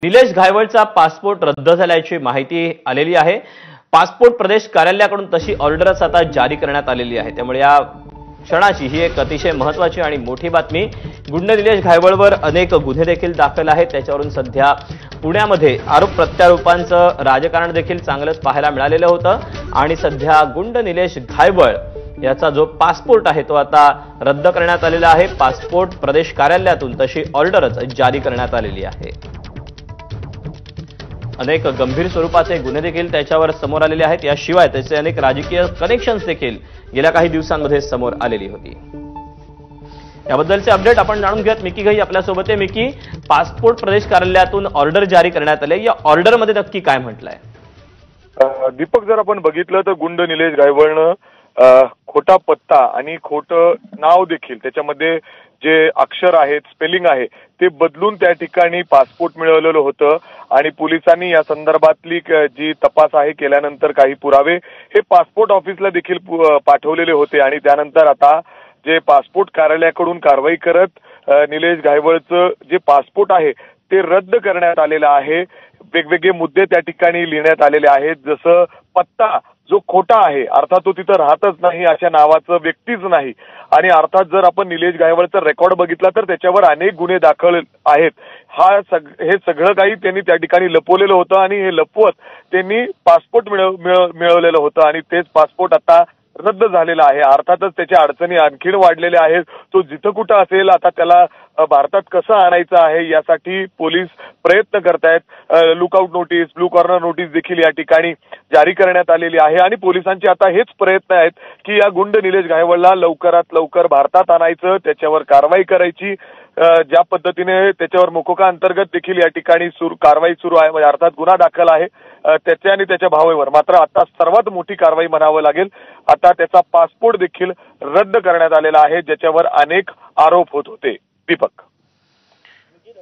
Nilesh घायवळचा passport रद्द झाल्याची माहिती आलेली आहे। पासपोर्ट प्रदेश कार्यालयाकडून तशी ऑर्डरच आता जारी करण्यात आलेली आहे। त्यामुळे या क्षणाची ही एक अतिशय महत्त्वाची आणि मोठी बातमी। गुंड निलेश घायवळवर अनेक गुन्हे देखील दाखल आहेत। त्याच्यावरून सध्या पुण्यामध्ये आरोप प्रत्यारोपांचं राजकारण देखील चांगलंच पाहायला मिळालेलं होतं आणि सध्या गुंड निलेश घायवळ याचा जो पासपोर्ट आहे तो आता रद्द करण्यात आलेला आहे। पासपोर्ट प्रदेश कार्यालयातून तशी ऑर्डरच जारी करण्यात आलेली आहे। अनेक गंभीर स्वरूपाचे गुन्हे देखील त्याच्यावर समोर आलेले आहेत। याशिवाय त्याचे अनेक राजकीय कनेक्शन्स देखील गेल्या काही दिवसांमध्ये समोर आलेली होती। याबद्दलचे अपडेट आपण जाणून घेऊयात। मिकी घई आपल्यासोबत आहे। मिकी, पासपोर्ट प्रदेश कार्यालयातून ऑर्डर जारी करण्यात आले, या ऑर्डरमध्ये नक्की काय म्हटलंय? दीपक, जर आपण बघितलं तर गुंड निलेश घायवळनं खोटा पत्ता आणि खोटं नाव देखील त्याच्यामध्ये जे अक्षर आहेत, स्पेलिंग आहे ते बदलून त्या ठिकाणी पासपोर्ट मिळवलेलं होतं आणि पोलिसांनी या संदर्भातली जी तपास आहे केल्यानंतर काही पुरावे हे पासपोर्ट ऑफिसला देखील पाठवलेले होते आणि त्यानंतर आता जे पासपोर्ट कार्यालयाकडून कारवाई करत निलेश घायवळचं जे पासपोर्ट आहे ते रद्द करण्यात आलेलं आहे। वेगवेगळे मुद्दे त्या ठिकाणी लिहिण्यात आलेले आहेत, जसं पत्ता जो खोटा आहे, अर्थात तो तिथं राहतच नाही, अशा नावाचं व्यक्तीच नाही आणि अर्थात जर आपण निलेश घायवळचा रेकॉर्ड बघितला तर त्याच्यावर अनेक गुन्हे दाखल आहेत। हे सगळं काही त्यांनी त्या ठिकाणी लपवलेलं होतं आणि हे लपवत त्यांनी पासपोर्ट मिळवलेलं होतं आणि तेच पासपोर्ट आता रद्द झालेला आहे। अर्थातच त्याच्या अडचणी आणखीन वाढलेल्या आहेत। तो जिथं कुठं असेल आता त्याला भारतात कसं आणायचं आहे यासाठी पोलीस प्रयत्न करतायत। Lookout notice, blue corner notice देखील या ठिकाणी जारी करण्यात आलेली आहे आणि पोलिसांचे आता हेच प्रयत्न आहेत की या गुंड निलेश घायवळला लवकरात लवकर भारतात आणायचं, त्याच्यावर कारवाई करायची। ज्या पद्धतीने त्याच्यावर मोकोका अंतर्गत देखील या ठिकाणी कारवाई सुरू आहे, म्हणजे अर्थात गुन्हा दाखल आहे त्याच्या आणि त्याच्या भावावर। मात्र आता सर्वात मोठी कारवाई म्हणावं लागेल, आता त्याचा पासपोर्ट देखील रद्द करण्यात आलेला आहे, ज्याच्यावर अनेक आरोप होत होते। दीपक,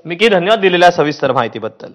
मिकी, धन्यवाद दिलेल्या सविस्तर माहितीबद्दल।